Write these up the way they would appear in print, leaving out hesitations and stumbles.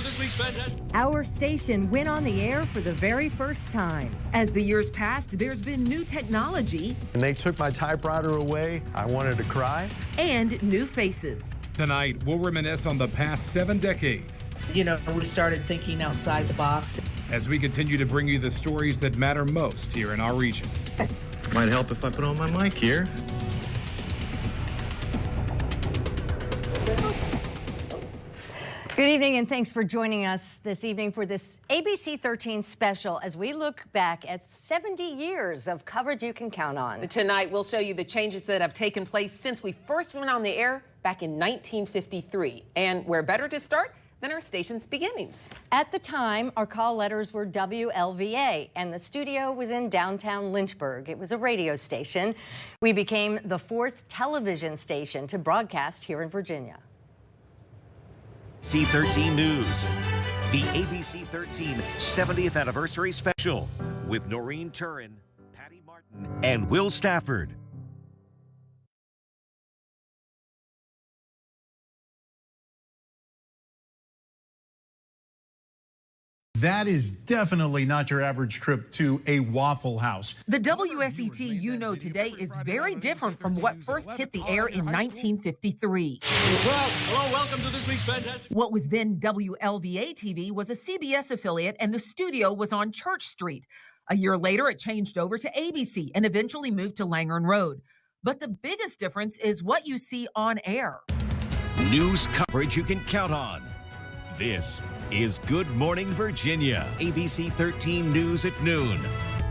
this week's fantastic. Our station went on the air for the very first time. As the years passed, there's been new technology. And they took my typewriter away. I wanted to cry. And new faces. Tonight, we'll reminisce on the past 7 decades. You know, we started thinking outside the box. As we continue to bring you the stories that matter most here in our region. Might help if I put on my mic here. Good evening, and thanks for joining us this evening for this ABC13 special as we look back at 70 years of coverage you can count on. Tonight, we'll show you the changes that have taken place since we first went on the air back in 1953. And where better to start than our station's beginnings. At the time, our call letters were WLVA, and the studio was in downtown Lynchburg. It was a radio station. We became the 4th television station to broadcast here in Virginia. ABC13 News, the ABC13 70th Anniversary Special with Noreen Turin, Patty Martin, and Will Stafford. That is definitely not your average trip to a Waffle House. The WSET you know today is very different from what first hit the air in 1953. Well, hello, welcome to this week's fantastic. What was then WLVA-TV was a CBS affiliate, and the studio was on Church Street. A year later, it changed over to ABC and eventually moved to Langern Road. But the biggest difference is what you see on air. News coverage you can count on. This is Good Morning Virginia, ABC 13 News at noon.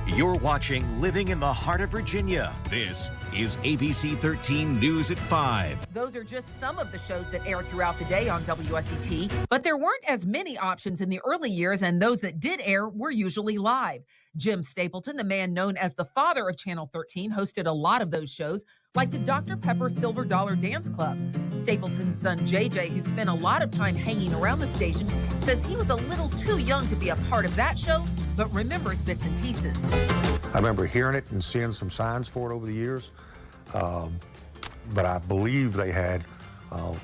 You're watching Living in the Heart of Virginia. This is ABC 13 News at 5. Those are just some of the shows that air throughout the day on WSET, but there weren't as many options in the early years, and those that did air were usually live. Jim Stapleton, the man known as the father of Channel 13, hosted a lot of those shows, like the Dr. Pepper Silver Dollar Dance Club. Stapleton's son, JJ, who spent a lot of time hanging around the station, says he was a little too young to be a part of that show, but remembers bits and pieces. I remember hearing it and seeing some signs for it over the years, but I believe they had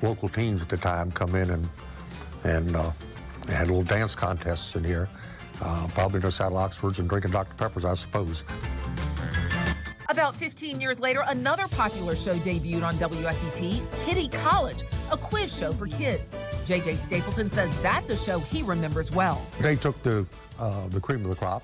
local teens at the time come in and they had little dance contests in here, probably no saddle Oxfords and drinking Dr. Peppers, I suppose. About 15 years later, another popular show debuted on WSET, Kitty College, a quiz show for kids. JJ Stapleton says that's a show he remembers well. They took the cream of the crop.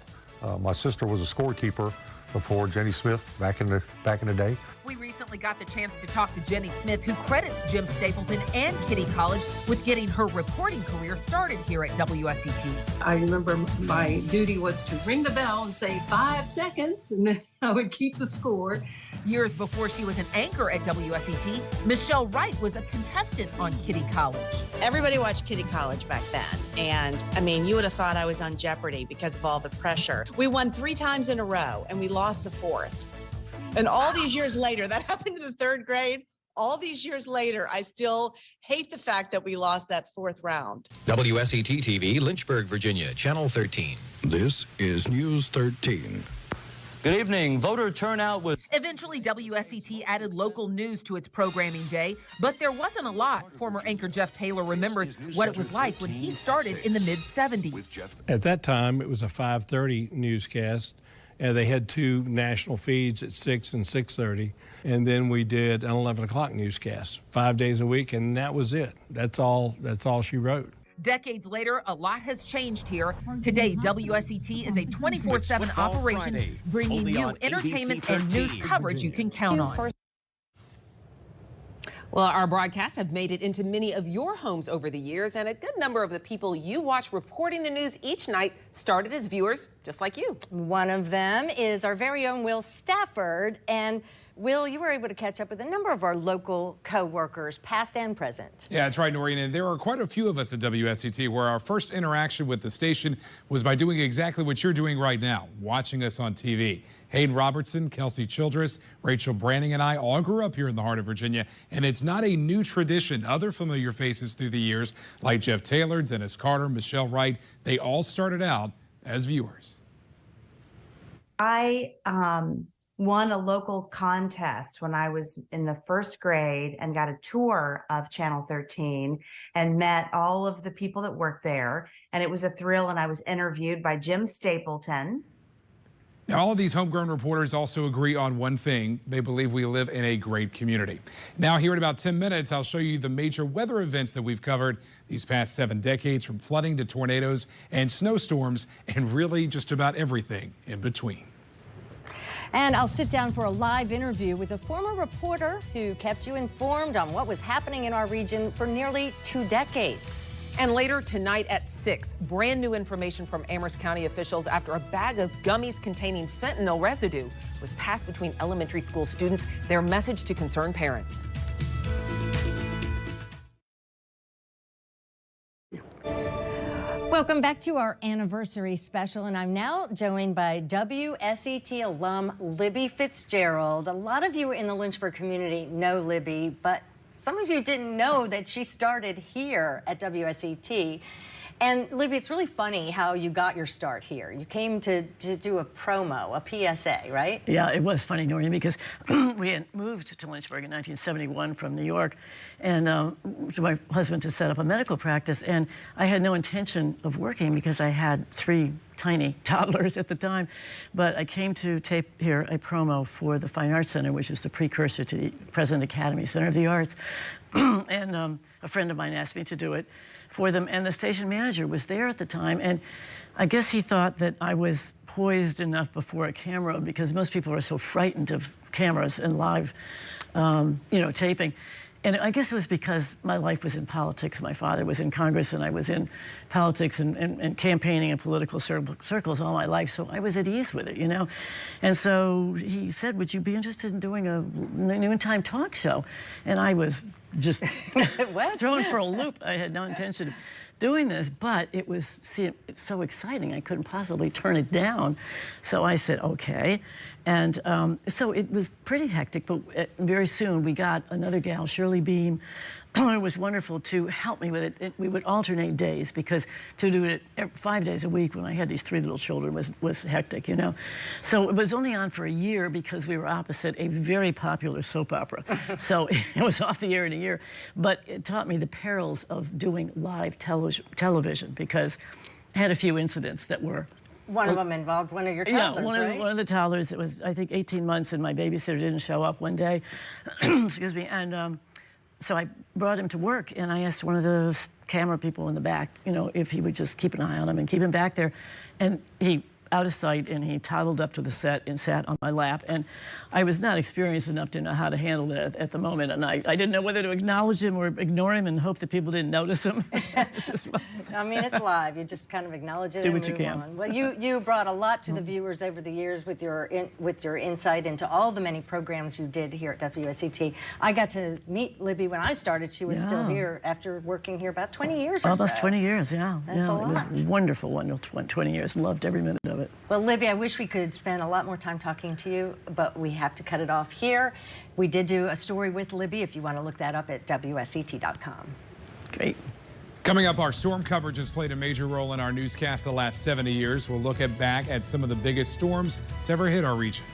My sister was a scorekeeper before Jenny Smith back in the day. We recently got the chance to talk to Jenny Smith, who credits Jim Stapleton and Kitty College with getting her reporting career started here at WSET. I remember my duty was to ring the bell and say 5 seconds, and then I would keep the score. Years before she was an anchor at WSET, Michelle Wright was a contestant on Kitty College. Everybody watched Kitty College back then. And I mean, you would have thought I was on Jeopardy because of all the pressure. We won 3 times in a row and we lost the 4th. And all these years later, that happened in the 3rd grade. All these years later, I still hate the fact that we lost that 4th round. WSET-TV, Lynchburg, Virginia, Channel 13. This is News 13. Good evening. Voter turnout was... Eventually, WSET added local news to its programming day, but there wasn't a lot. Former anchor Jeff Taylor remembers what it was like when he started in the mid-'70s. At that time, it was a 5:30 newscast. They had 2 national feeds at 6 and 6:30, and then we did an 11 o'clock newscast 5 days a week, and that was it. That's all she wrote. Decades later, a lot has changed here. Today, WSET is a 24/7 operation bringing you entertainment and news coverage you can count on. Well, our broadcasts have made it into many of your homes over the years, and a good number of the people you watch reporting the news each night started as viewers just like you. One of them is our very own Will Stafford. And Will, you were able to catch up with a number of our local co-workers, past and present. Yeah, that's right, Noreen. And there are quite a few of us at WSET where our first interaction with the station was by doing exactly what you're doing right now, watching us on TV. Hayden Robertson, Kelsey Childress, Rachel Branning, and I all grew up here in the heart of Virginia, and it's not a new tradition. Other familiar faces through the years, like Jeff Taylor, Dennis Carter, Michelle Wright, they all started out as viewers. I won a local contest when I was in the first grade and got a tour of Channel 13 and met all of the people that worked there. And it was a thrill. And I was interviewed by Jim Stapleton. Now, all of these homegrown reporters also agree on one thing. They believe we live in a great community. Now, here in about 10 minutes, I'll show you the major weather events that we've covered these past 7 decades, from flooding to tornadoes and snowstorms, and really just about everything in between. And I'll sit down for a live interview with a former reporter who kept you informed on what was happening in our region for nearly 2 decades. And later tonight at 6, brand new information from Amherst County officials after a bag of gummies containing fentanyl residue was passed between elementary school students. Their message to concerned parents. Welcome back to our anniversary special, and I'm now joined by WSET alum Libby Fitzgerald. A lot of you in the Lynchburg community know Libby, but some of you didn't know that she started here at WSET. And Libby, it's really funny how you got your start here. You came to do a promo, a PSA, right? Yeah, it was funny, Noreen, because we had moved to Lynchburg in 1971 from New York, and to my husband to set up a medical practice. And I had no intention of working because I had 3 tiny toddlers at the time. But I came to tape here a promo for the Fine Arts Center, which is the precursor to the President Academy Center of the Arts. And a friend of mine asked me to do it for them, and the station manager was there at the time, and I guess he thought that I was poised enough before a camera, because most people are so frightened of cameras and live, taping. And I guess it was because my life was in politics. My father was in Congress, and I was in politics and campaigning in political circles all my life, so I was at ease with it, And so he said, would you be interested in doing a noontime talk show? And I was just thrown for a loop. I had no intention of doing this, but it's so exciting, I couldn't possibly turn it down. So I said, okay. And so it was pretty hectic, but very soon we got another gal, Shirley Beam. It was wonderful to help me with it. We would alternate days, because to do it 5 days a week when I had these 3 little children was hectic, So it was only on for a year because we were opposite a very popular soap opera. So it was off the air in a year. But it taught me the perils of doing live television, because I had a few incidents that were... One of them involved one of your toddlers, right? One of the toddlers. It was, I think, 18 months, and my babysitter didn't show up one day. Excuse me. And so I brought him to work, and I asked one of the camera people in the back, if he would just keep an eye on him and keep him back there. And he, out of sight, and he toddled up to the set and sat on my lap. And I was not experienced enough to know how to handle that at the moment. And I didn't know whether to acknowledge him or ignore him and hope that people didn't notice him. I mean, it's live. You just kind of acknowledge it and move on. Well, you brought a lot to the viewers over the years with your insight into all the many programs you did here at WSET. I got to meet Libby when I started. She was still here after working here about 20 years or so. Almost 20 years, yeah. That's a lot. It was wonderful, 20 years. Loved every minute of it. Well, Libby, I wish we could spend a lot more time talking to you, but we have to cut it off here. We did do a story with Libby, if you want to look that up at WSET.com. Great. Coming up, our storm coverage has played a major role in our newscast the last 70 years. We'll look back at some of the biggest storms to ever hit our region.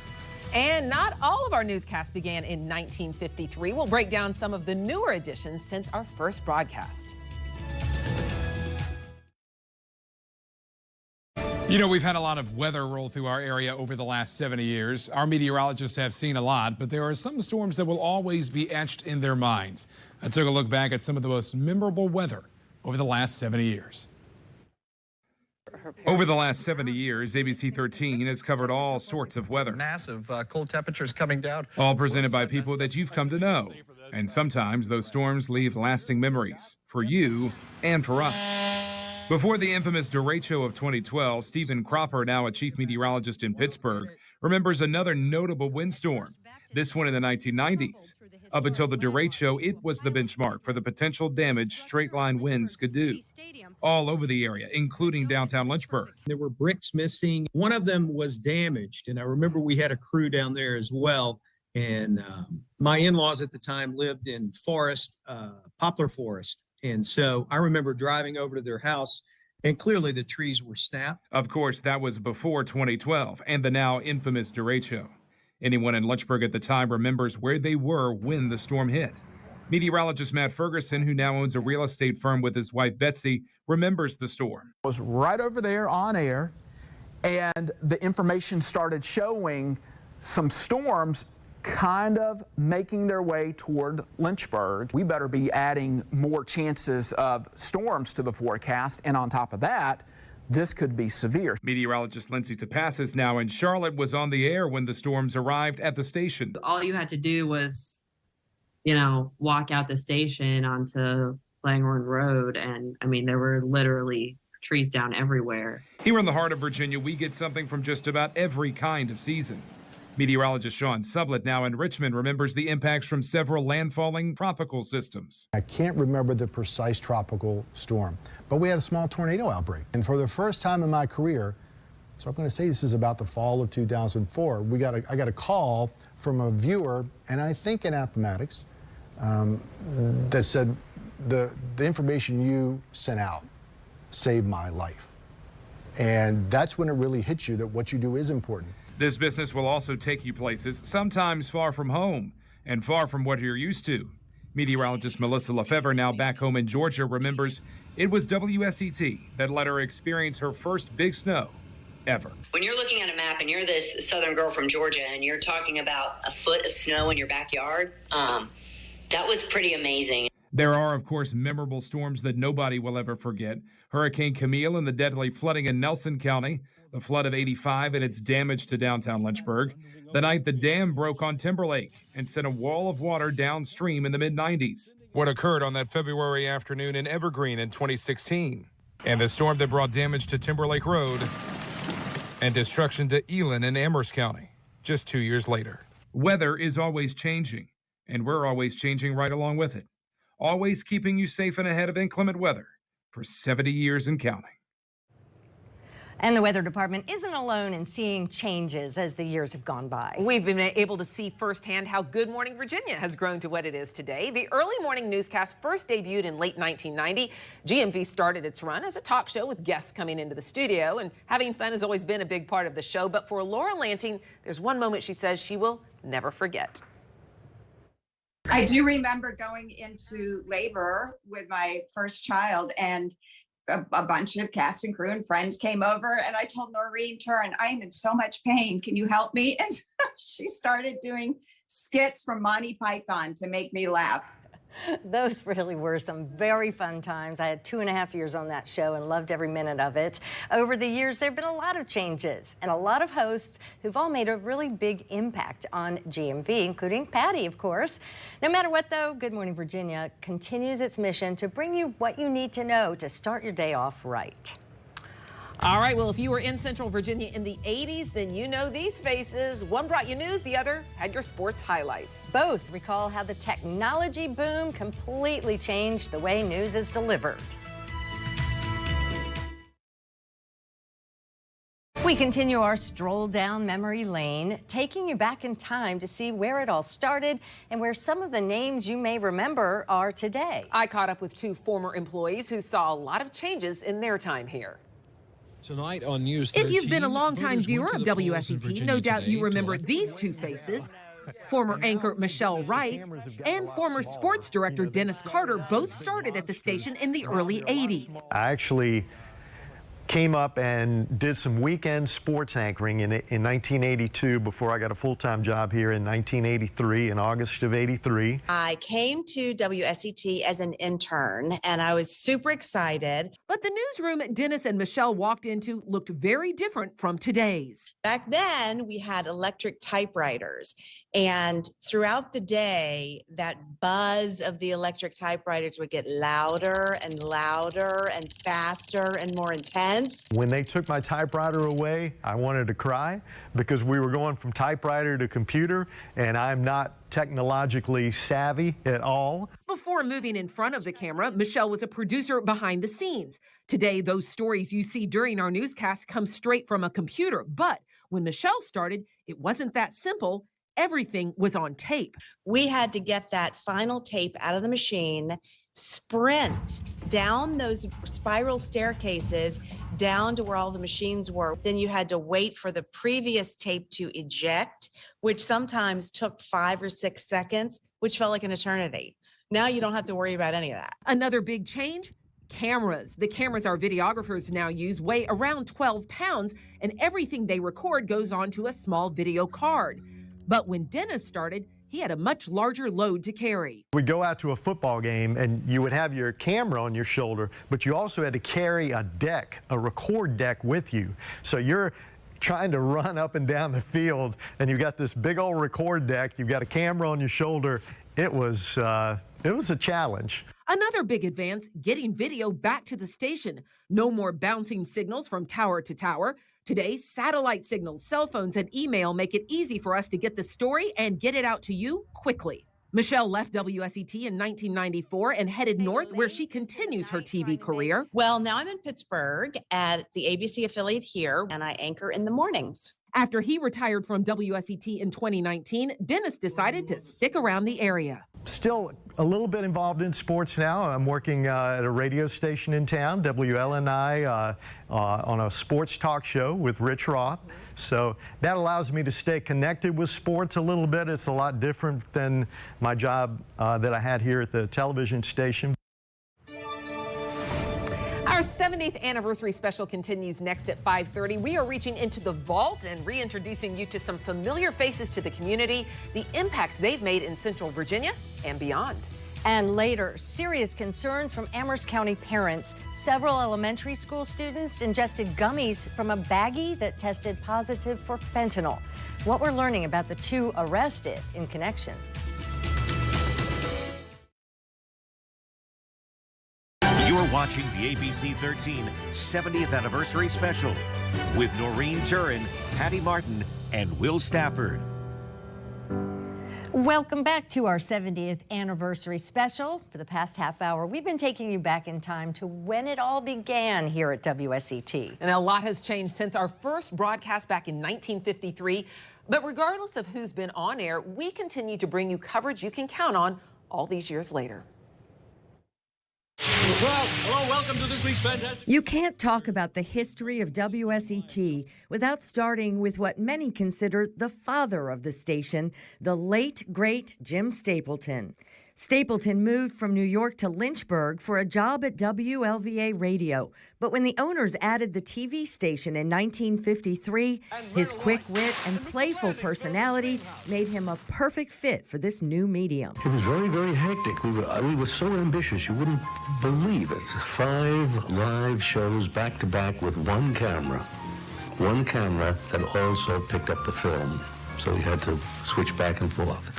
And not all of our newscasts began in 1953. We'll break down some of the newer additions since our first broadcast. We've had a lot of weather roll through our area over the last 70 years. Our meteorologists have seen a lot, but there are some storms that will always be etched in their minds. I took a look back at some of the most memorable weather over the last 70 years. Over the last 70 years, ABC13 has covered all sorts of weather. Massive cold temperatures coming down. All presented by people that you've come to know. And sometimes those storms leave lasting memories for you and for us. Before the infamous derecho of 2012, Stephen Cropper, now a chief meteorologist in Pittsburgh, remembers another notable windstorm, this one in the 1990s. Up until the derecho, it was the benchmark for the potential damage straight-line winds could do. All over the area, including downtown Lynchburg. There were bricks missing. One of them was damaged, and I remember we had a crew down there as well. And my in-laws at the time lived in poplar forest. And so I remember driving over to their house, and clearly the trees were snapped. Of course, that was before 2012 and the now infamous derecho. Anyone in Lynchburg at the time remembers where they were when the storm hit. Meteorologist Matt Ferguson, who now owns a real estate firm with his wife Betsy, remembers the storm. Was right over there on air, and the information started showing some storms kind of making their way toward Lynchburg. We better be adding more chances of storms to the forecast, and on top of that, this could be severe. Meteorologist Lindsay Tapassis, now in Charlotte, was on the air when the storms arrived at the station. All you had to do was, walk out the station onto Langhorne Road, and I mean, there were literally trees down everywhere. Here in the heart of Virginia, we get something from just about every kind of season. Meteorologist Sean Sublett, now in Richmond, remembers the impacts from several landfalling tropical systems. I can't remember the precise tropical storm, but we had a small tornado outbreak. And for the first time in my career, so I'm going to say this is about the fall of 2004, I got a call from a viewer, and I think in Appomattox, that said, the information you sent out saved my life. And that's when it really hits you that what you do is important. This business will also take you places, sometimes far from home and far from what you're used to. Meteorologist Melissa Lefevre, now back home in Georgia, remembers it was WSET that let her experience her first big snow ever. When you're looking at a map and you're this southern girl from Georgia and you're talking about a foot of snow in your backyard, that was pretty amazing. There are, of course, memorable storms that nobody will ever forget. Hurricane Camille and the deadly flooding in Nelson County, the flood of '85 and its damage to downtown Lynchburg, the night the dam broke on Timberlake and sent a wall of water downstream in the mid-'90s. What occurred on that February afternoon in Evergreen in 2016, and the storm that brought damage to Timberlake Road and destruction to Elin in Amherst County just 2 years later. Weather is always changing, and we're always changing right along with it. Always keeping you safe and ahead of inclement weather for 70 years and counting. And the Weather Department isn't alone in seeing changes as the years have gone by. We've been able to see firsthand how Good Morning Virginia has grown to what it is today. The early morning newscast first debuted in late 1990. GMV started its run as a talk show with guests coming into the studio, and having fun has always been a big part of the show. But for Laura Lanting, there's one moment she says she will never forget. I do remember going into labor with my first child, and a bunch of cast and crew and friends came over, and I told Noreen Turn, I am in so much pain. Can you help me? And she started doing skits from Monty Python to make me laugh. Those really were some very fun times. I had 2.5 years on that show and loved every minute of it. Over the years, there have been a lot of changes and a lot of hosts who've all made a really big impact on GMV, including Patty, of course. No matter what, though, Good Morning Virginia continues its mission to bring you what you need to know to start your day off right. All right, well, if you were in Central Virginia in the 80s, then you know these faces. One brought you news, the other had your sports highlights. Both recall how the technology boom completely changed the way news is delivered. We continue our stroll down memory lane, taking you back in time to see where it all started and where some of the names you may remember are today. I caught up with two former employees who saw a lot of changes in their time here. Tonight on News 13, if you've been a longtime viewer of WSET, no doubt you remember these two faces. Former anchor Michelle Wright and former sports director Dennis Carter both started at the station in the early 80s. I actually came up and did some weekend sports anchoring in 1982 before I got a full-time job here in 1983, in August of '83. I came to WSET as an intern, and I was super excited. But the newsroom Dennis and Michelle walked into looked very different from today's. Back then, we had electric typewriters, and throughout the day, that buzz of the electric typewriters would get louder and louder and faster and more intense. When they took my typewriter away, I wanted to cry because we were going from typewriter to computer, and I'm not technologically savvy at all. Before moving in front of the camera, Michelle was a producer behind the scenes. Today, those stories you see during our newscast come straight from a computer. But when Michelle started, it wasn't that simple. Everything was on tape. We had to get that final tape out of the machine, sprint down those spiral staircases, down to where all the machines were. Then you had to wait for the previous tape to eject, which sometimes took 5 or 6 seconds, which felt like an eternity. Now you don't have to worry about any of that. Another big change? Cameras. The cameras our videographers now use weigh around 12 pounds, and everything they record goes onto a small video card. But when Dennis started, he had a much larger load to carry. We'd go out to a football game and you would have your camera on your shoulder, but you also had to carry a deck, a record deck with you. So you're trying to run up and down the field and you've got this big old record deck, you've got a camera on your shoulder. It was a challenge. Another big advance, getting video back to the station. No more bouncing signals from tower to tower. Today, satellite signals, cell phones, and email make it easy for us to get the story and get it out to you quickly. Michelle left WSET in 1994 and headed north, where she continues her TV career. Well, now I'm in Pittsburgh at the ABC affiliate here, and I anchor in the mornings. After he retired from WSET in 2019, Dennis decided to stick around the area. Still a little bit involved in sports now. I'm working at a radio station in town, WLNI, on a sports talk show with Rich Roth. So that allows me to stay connected with sports a little bit. It's a lot different than my job that I had here at the television station. Our 70th anniversary special continues next at 5:30. We are reaching into the vault and reintroducing you to some familiar faces to the community, the impacts they've made in Central Virginia and beyond. And later, serious concerns from Amherst County parents. Several elementary school students ingested gummies from a baggie that tested positive for fentanyl. What we're learning about the 2 arrested in connection. You're watching the ABC13 70th Anniversary Special with Noreen Turin, Patty Martin, and Will Stafford. Welcome back to our 70th anniversary special. For the past half hour, we've been taking you back in time to when it all began here at WSET. And a lot has changed since our first broadcast back in 1953. But regardless of who's been on air, we continue to bring you coverage you can count on all these years later. Well, hello, welcome to this week's Fantastic. You can't talk about the history of WSET without starting with what many consider the father of the station, the late, great Jim Stapleton. Stapleton moved from New York to Lynchburg for a job at WLVA Radio. But when the owners added the TV station in 1953, his quick wit and playful personality made him a perfect fit for this new medium. It was very, very hectic. We were so ambitious, you wouldn't believe it. 5 live shows back to back with one camera. One camera that also picked up the film. So we had to switch back and forth.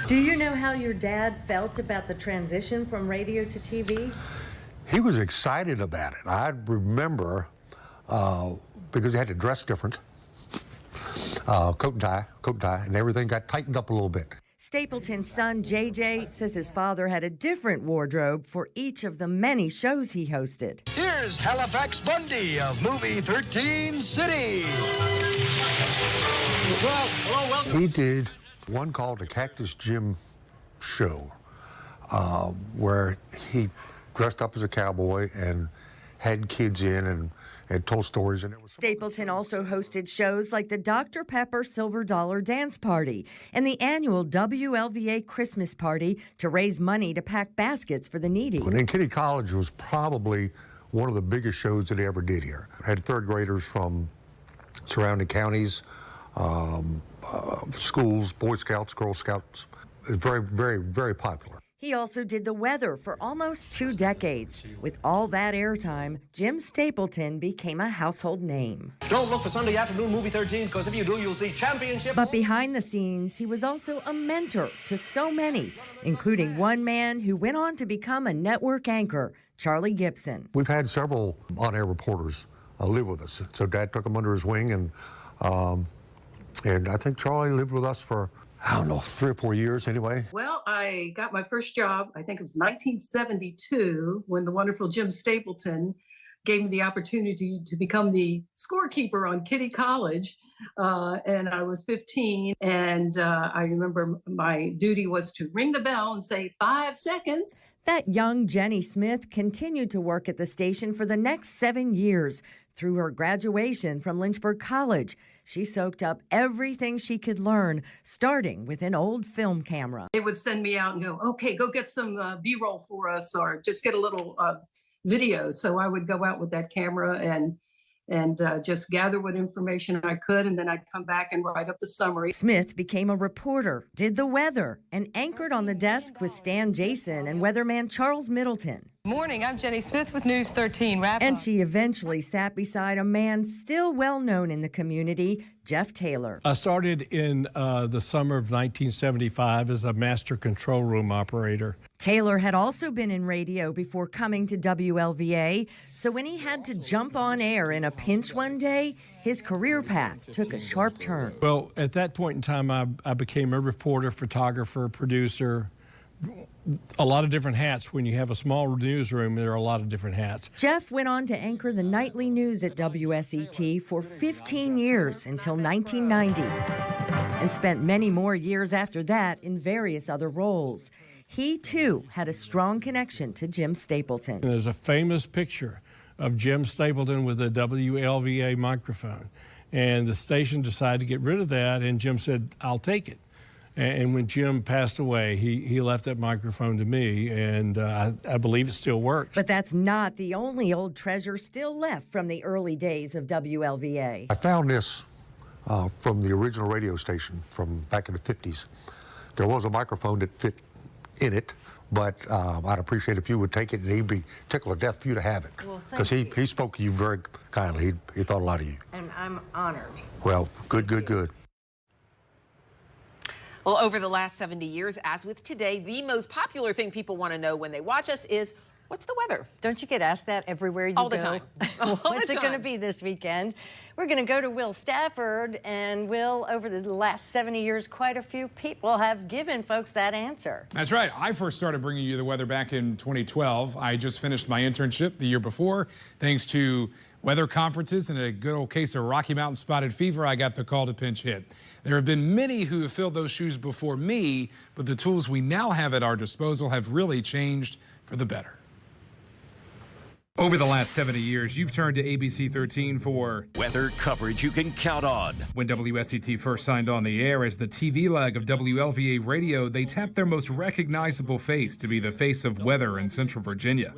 Do you know how your dad felt about the transition from radio to TV? He was excited about it. I remember, because he had to dress different, coat and tie, and everything got tightened up a little bit. Stapleton's son, JJ, says his father had a different wardrobe for each of the many shows he hosted. Here's Halifax Bundy of Movie 13 City. Well, hello, welcome. He did one called the Cactus Jim Show, where he dressed up as a cowboy and had kids in and told stories. And Stapleton also hosted shows like the Dr. Pepper Silver Dollar Dance Party and the annual WLVA Christmas Party to raise money to pack baskets for the needy. And then Kitty College was probably one of the biggest shows that he ever did here. Had 3rd graders from surrounding counties, schools, Boy Scouts, Girl Scouts. Very, very, very popular. He also did the weather for almost 2 decades. With all that airtime, Jim Stapleton became a household name. Don't look for Sunday afternoon Movie 13, because if you do, you'll see championship. But behind the scenes, he was also a mentor to so many, including one man who went on to become a network anchor, Charlie Gibson. We've had several on-air reporters live with us. So Dad took them under his wing, and I think Charlie lived with us for, I don't know, 3 or 4 years anyway. Well, I got my first job, I think it was 1972, when the wonderful Jim Stapleton gave me the opportunity to become the scorekeeper on Kitty College. And I was 15. And I remember my duty was to ring the bell and say 5 seconds. That young Jenny Smith continued to work at the station for the next 7 years. Through her graduation from Lynchburg College, she soaked up everything she could learn, starting with an old film camera. They would send me out and go, okay, go get some B-roll for us, or just get a little video. So I would go out with that camera and just gather what information I could, and then I'd come back and write up the summary. Smith became a reporter, did the weather, and anchored on the desk with Stan Jason and weatherman Charles Middleton. Morning, I'm Jenny Smith with News 13 Wrap And Up. she eventually sat beside a man still well known in the community, Jeff Taylor. I started in the summer of 1975 as a master control room operator. Taylor had also been in radio before coming to WLVA, so when he had to jump on air in a pinch one day, his career path took a sharp turn. Well, at that point in time, I became a reporter, photographer, producer, a lot of different hats. When you have a small newsroom, there are a lot of different hats. Jeff went on to anchor the nightly news at WSET for 15 years until 1990, and spent many more years after that in various other roles. He, too, had a strong connection to Jim Stapleton. There's a famous picture of Jim Stapleton with a WLVA microphone, and the station decided to get rid of that, and Jim said, I'll take it. And when Jim passed away, he left that microphone to me, and I believe it still works. But that's not the only old treasure still left from the early days of WLVA. I found this from the original radio station from back in the 50s. There was a microphone that fit in it, but I'd appreciate if you would take it, and he'd be tickled to death for you to have it. Well, because he spoke to you very kindly. He thought a lot of you. And I'm honored. Well, good. Well, over the last 70 years, as with today, the most popular thing people want to know when they watch us is, what's the weather? Don't you get asked that everywhere you All go? the time. What's it going to be this weekend? We're going to go to Will Stafford, and Will, over the last 70 years, quite a few people have given folks that answer. That's right. I first started bringing you the weather back in 2012. I just finished my internship the year before. Thanks to weather conferences and a good old case of Rocky Mountain spotted fever, I got the call to pinch hit. There have been many who have filled those shoes before me, but the tools we now have at our disposal have really changed for the better. Over the last 70 years, you've turned to ABC13 for weather coverage you can count on. When WSET first signed on the air as the TV leg of WLVA radio, they tapped their most recognizable face to be the face of weather in Central Virginia.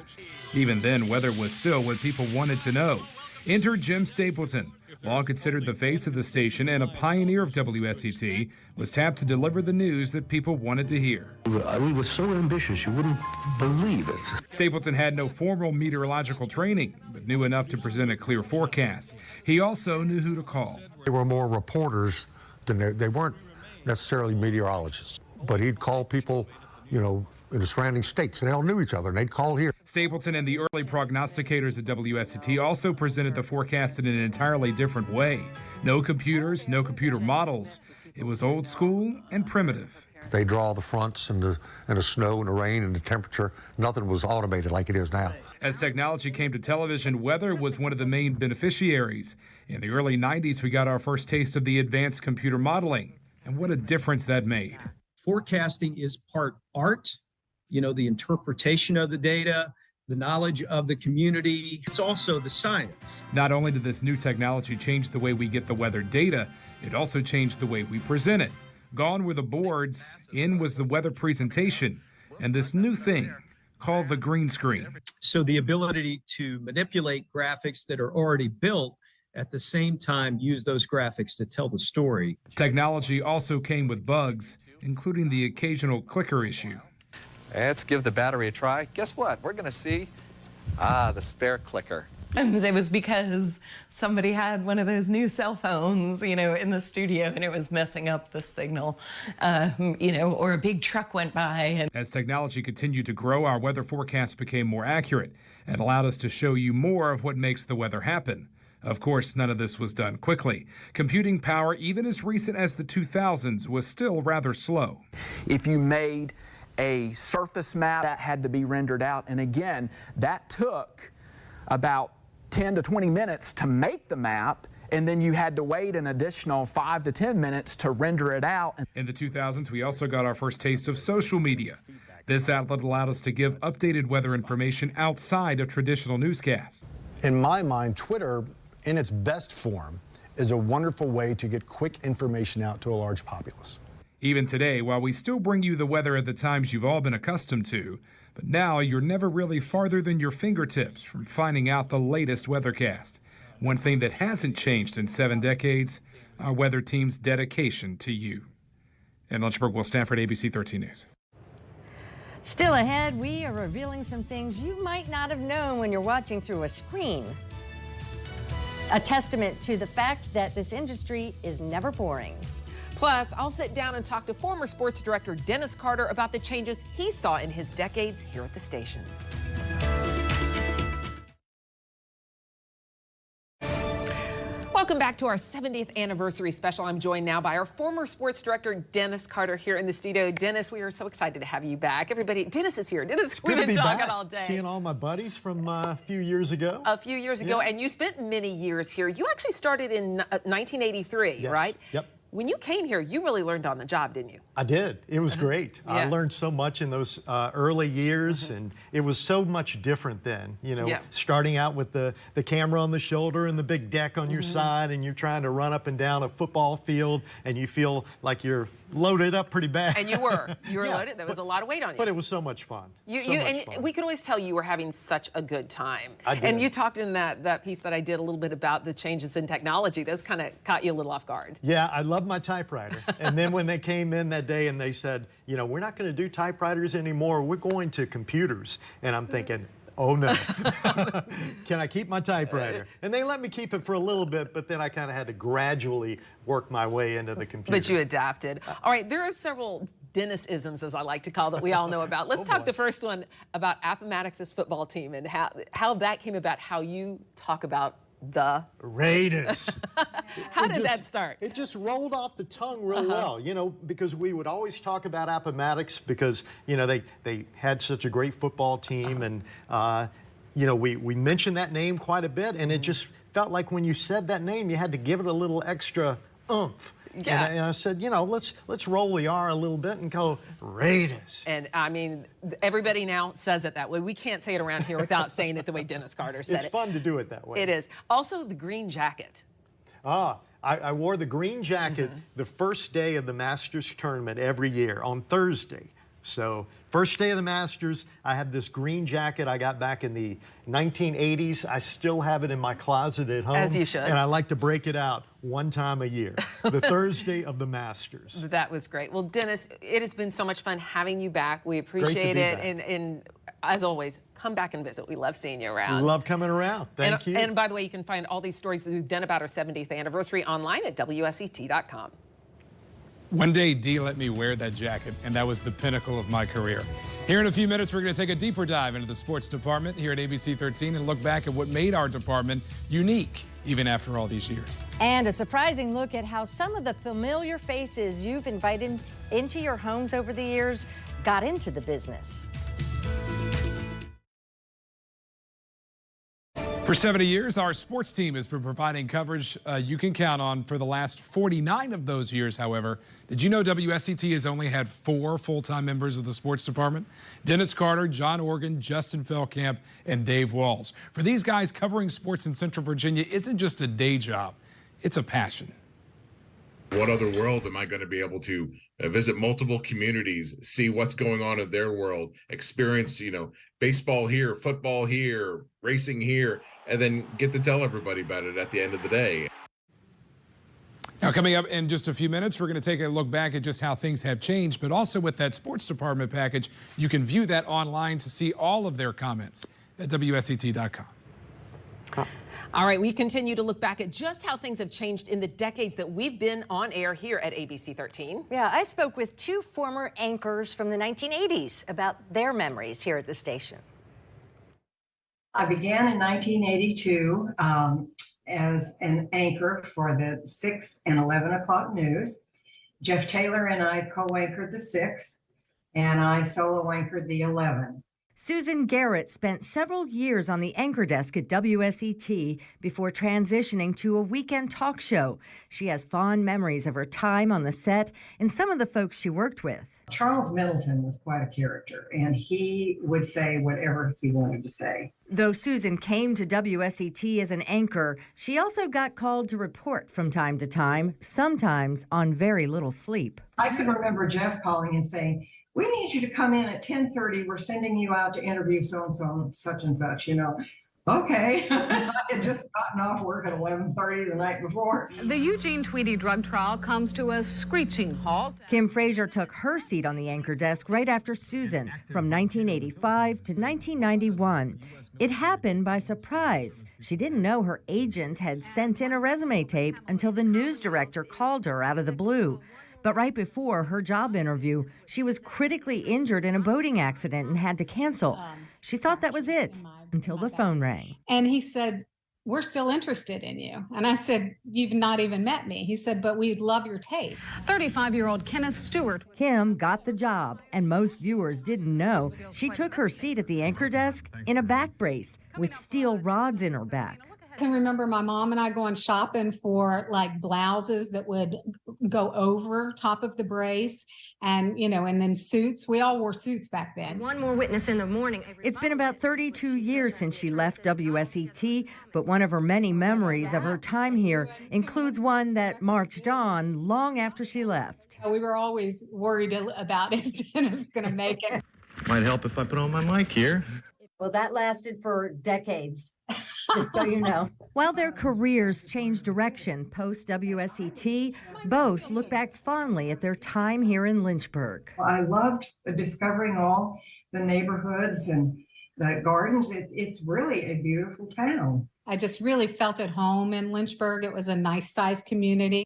Even then, weather was still what people wanted to know. Enter Jim Stapleton. Long considered the face of the station and a pioneer of WSET, was tapped to deliver the news that people wanted to hear. We were so ambitious, you wouldn't believe it. Stapleton had no formal meteorological training, but knew enough to present a clear forecast. He also knew who to call. They were more reporters than they weren't necessarily meteorologists. But he'd call people, in the surrounding states, and they all knew each other, and they'd call here. Stapleton and the early prognosticators at WSET also presented the forecast in an entirely different way. No computers, no computer models. It was old school and primitive. They draw the fronts and the snow and the rain and the temperature. Nothing was automated like it is now. As technology came to television, weather was one of the main beneficiaries. In the early 90s, we got our first taste of the advanced computer modeling, and what a difference that made. Forecasting is part art, the interpretation of the data, the knowledge of the community. It's also the science. Not only did this new technology change the way we get the weather data, it also changed the way we present it. Gone were the boards, in was the weather presentation, and this new thing called the green screen. So the ability to manipulate graphics that are already built, at the same time use those graphics to tell the story. Technology also came with bugs, including the occasional clicker issue. Let's give the battery a try. Guess what? We're going to see, the spare clicker. It was because somebody had one of those new cell phones, in the studio, and it was messing up the signal, or a big truck went by. And as technology continued to grow, our weather forecasts became more accurate and allowed us to show you more of what makes the weather happen. Of course, none of this was done quickly. Computing power, even as recent as the 2000s, was still rather slow. If you made a surface map, that had to be rendered out, and again, that took about 10 to 20 minutes to make the map, and then you had to wait an additional 5 to 10 minutes to render it out. In the 2000s, we also got our first taste of social media. This outlet allowed us to give updated weather information outside of traditional newscasts. In my mind, Twitter, in its best form, is a wonderful way to get quick information out to a large populace. Even today, while we still bring you the weather at the times you've all been accustomed to, but now you're never really farther than your fingertips from finding out the latest weathercast. One thing that hasn't changed in 7 decades, our weather team's dedication to you. In Lynchburg, Will Stanford, ABC 13 News. Still ahead, we are revealing some things you might not have known when you're watching through a screen. A testament to the fact that this industry is never boring. Plus, I'll sit down and talk to former sports director Dennis Carter about the changes he saw in his decades here at the station. Welcome back to our 70th anniversary special. I'm joined now by our former sports director, Dennis Carter, here in the studio. Dennis, we are so excited to have you back. Everybody, Dennis is here. Dennis, we've been talking all day. Seeing all my buddies from a few years ago. A few years ago, and you spent many years here. You actually started in 1983, Yes. right? Yep. When you came here, you really learned on the job, didn't you? I did. It was great. I Yeah. learned so much in those early years, and it was so much different then. You know, starting out with the camera on the shoulder and the big deck on your side, and you're trying to run up and down a football field, and you feel like you're loaded up pretty bad. And you were. You were Yeah, loaded. There was a lot of weight on you. But it was so much fun. So much fun. We could always tell you were having such a good time. I did. And you talked in that piece that I did a little bit about the changes in technology. Those kind of caught you a little off guard. Yeah, I love my typewriter. And then when they came in that day and they said, you know, we're not going to do typewriters anymore, we're going to computers. And I'm thinking, oh no, can I keep my typewriter? And they let me keep it for a little bit, but then I kind of had to gradually work my way into the computer. But you adapted. All right, there are several Dennis-isms, as I like to call, that we all know about. Let's talk the first one about Appomattox's football team and how that came about, how you talk about the Raiders. How did that start? It just rolled off the tongue real well, you know, because we would always talk about Appomattox because, you know, they had such a great football team, and, you know, we mentioned that name quite a bit, and it just felt like when you said that name, you had to give it a little extra oomph. Yeah. And I said, you know, let's roll the R a little bit and go Raiders. And I mean, everybody now says it that way. We can't say it around here without saying it the way Dennis Carter said it. It's fun to do it that way. It is. Also, the green jacket. I wore the green jacket the first day of the Masters tournament every year on Thursday. So first day of the Masters, I had this green jacket I got back in the 1980s. I still have it in my closet at home. As you should. And I like to break it out one time a year, the Thursday of the Masters. That was great. Well, Dennis, it has been so much fun having you back. We appreciate it. And as always, come back and visit. We love seeing you around. Love coming around. Thank you. And by the way, you can find all these stories that we've done about our 70th anniversary online at WSET.com. One day, Dee let me wear that jacket, and that was the pinnacle of my career. Here in a few minutes, we're going to take a deeper dive into the sports department here at ABC 13 and look back at what made our department unique, even after all these years. And a surprising look at how some of the familiar faces you've invited into your homes over the years got into the business. For 70 years, our sports team has been providing coverage you can count on. For the last 49 of those years, however, did you know WSET has only had 4 full-time members of the sports department? Dennis Carter, John Organ, Justin Feldkamp, and Dave Walls. For these guys, covering sports in Central Virginia isn't just a day job, it's a passion. What other world am I going to be able to visit multiple communities, see what's going on in their world, experience, you know, baseball here, football here, racing here, and then get to tell everybody about it at the end of the day. Now, coming up in just a few minutes, we're going to take a look back at just how things have changed, but also with that sports department package, you can view that online to see all of their comments at WSET.com. All right, we continue to look back at just how things have changed in the decades that we've been on air here at ABC 13. Yeah, I spoke with 2 former anchors from the 1980s about their memories here at the station. I began in 1982 as an anchor for the 6 and 11 o'clock news. Jeff Taylor and I co-anchored the 6, and I solo anchored the 11. Susan Garrett spent several years on the anchor desk at WSET before transitioning to a weekend talk show. She has fond memories of her time on the set and some of the folks she worked with. Charles Middleton was quite a character, and he would say whatever he wanted to say. Though Susan came to WSET as an anchor, she also got called to report from time to time, sometimes on very little sleep. I can remember Jeff calling and saying, "We need you to come in at 10:30. We're sending you out to interview so-and-so, such and such," you know. Okay. I had just gotten off work at 11:30 the night before. The Eugene Tweedy drug trial comes to a screeching halt. Kim Frazier took her seat on the anchor desk right after Susan from 1985 to 1991. It happened by surprise. She didn't know her agent had sent in a resume tape until the news director called her out of the blue. But right before her job interview, she was critically injured in a boating accident and had to cancel. She thought that was it until the phone rang. And he said, "We're still interested in you." And I said, "You've not even met me." He said, "But we'd love your tape." 35-year-old Kenneth Stewart. Kim got the job, and most viewers didn't know she took her seat at the anchor desk in a back brace with steel rods in her back. I can remember my mom and I going shopping for like blouses that would go over top of the brace and, you know, and then suits. We all wore suits back then. One more witness in the morning. It's been about 32 years since she left WSET, but one of her many memories of her time here includes one that marched on long after she left. We were always worried about is Dennis going to make it? Might help if I put on my mic here. Well, that lasted for decades, just so you know. While their careers changed direction post-WSET, both look back fondly at their time here in Lynchburg. I loved discovering all the neighborhoods and the gardens. It's really a beautiful town. I just really felt at home in Lynchburg. It was a nice sized community.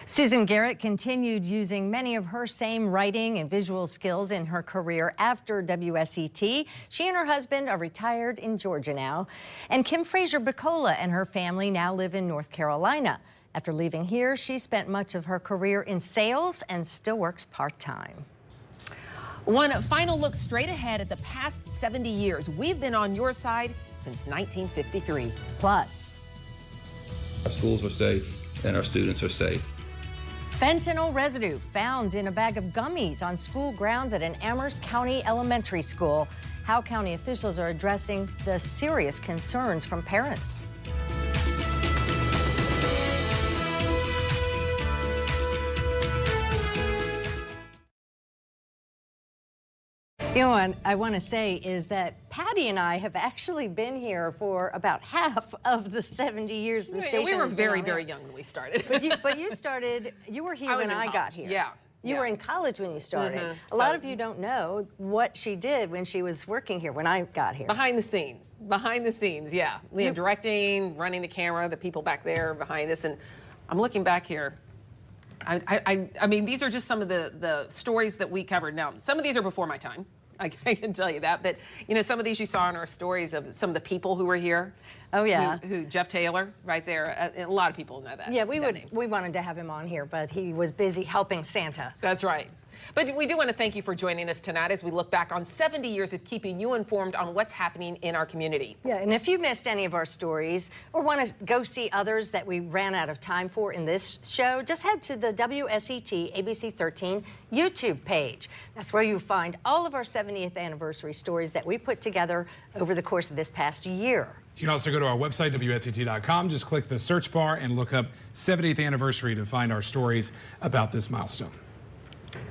Susan Garrett continued using many of her same writing and visual skills in her career after WSET. She and her husband are retired in Georgia now. And Kim Frazier-Bicola and her family now live in North Carolina. After leaving here, she spent much of her career in sales and still works part-time. One final look straight ahead at the past 70 years. We've been on your side since 1953. Plus, our schools are safe and our students are safe. Fentanyl residue found in a bag of gummies on school grounds at an Amherst County elementary school. How county officials are addressing the serious concerns from parents. You know what I want to say is that Patty and I have actually been here for about half of the 70 years the station. We were has been very, on very air. young when we started. But you started, you were here when I got here. Yeah. You were in college when you started. Mm-hmm. A lot of you don't know what she did when she was working here, when I got here. Behind the scenes, yeah. Directing, running the camera, the people back there behind us. And I'm looking back here. I mean, these are just some of the stories that we covered. Now, some of these are before my time. I can tell you that. But, you know, some of these you saw in our stories of some of the people who were here. Oh, yeah. Who Jeff Taylor, right there. A lot of people know that. Yeah, we wanted to have him on here, but he was busy helping Santa. That's right. But we do want to thank you for joining us tonight as we look back on 70 years of keeping you informed on what's happening in our community. Yeah, and if you missed any of our stories or want to go see others that we ran out of time for in this show, just head to the WSET ABC13 YouTube page. That's where you'll find all of our 70th anniversary stories that we put together over the course of this past year. You can also go to our website, WSET.com. Just click the search bar and look up 70th anniversary to find our stories about this milestone.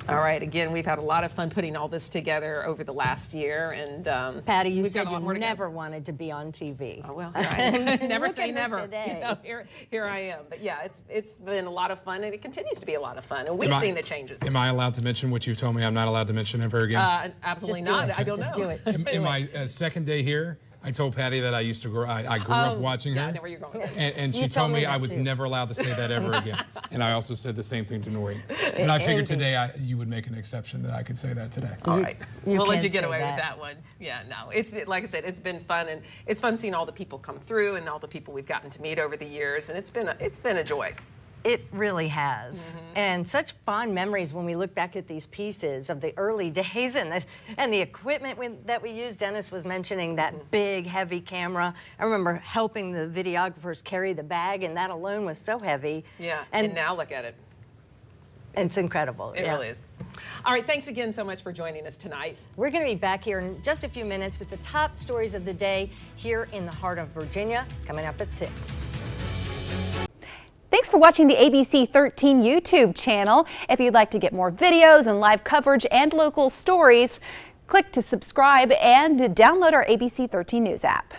All right, again, we've had a lot of fun putting all this together over the last year. And Patty, you said you never wanted to be on TV. Oh, well, right. Never say never. Today. You know, here I am. But yeah, it's been a lot of fun, and it continues to be a lot of fun. And we've seen the changes. Am I allowed to mention what you told me I'm not allowed to mention ever again? Absolutely not. I don't know. Just do it. In my second day here, I told Patty that I used to grow. I grew up watching her. I know where you're going. And she told me I was never allowed to say that ever again. And I also said the same thing to Noreen. But I figured today you would make an exception that I could say that today. All right. We'll let you get away with that one. Yeah, no. It's like I said, it's been fun, and it's fun seeing all the people come through and all the people we've gotten to meet over the years, and it's been a joy. It really has. And such fond memories when we look back at these pieces of the early days and the equipment that we used. Dennis was mentioning that big, heavy camera. I remember helping the videographers carry the bag, and that alone was so heavy. Yeah, and now look at it. It's incredible. It really is. All right, thanks again so much for joining us tonight. We're going to be back here in just a few minutes with the top stories of the day here in the heart of Virginia, coming up at 6. Thanks for watching the ABC13 YouTube channel. If you'd like to get more videos and live coverage and local stories, click to subscribe and download our ABC13 News app.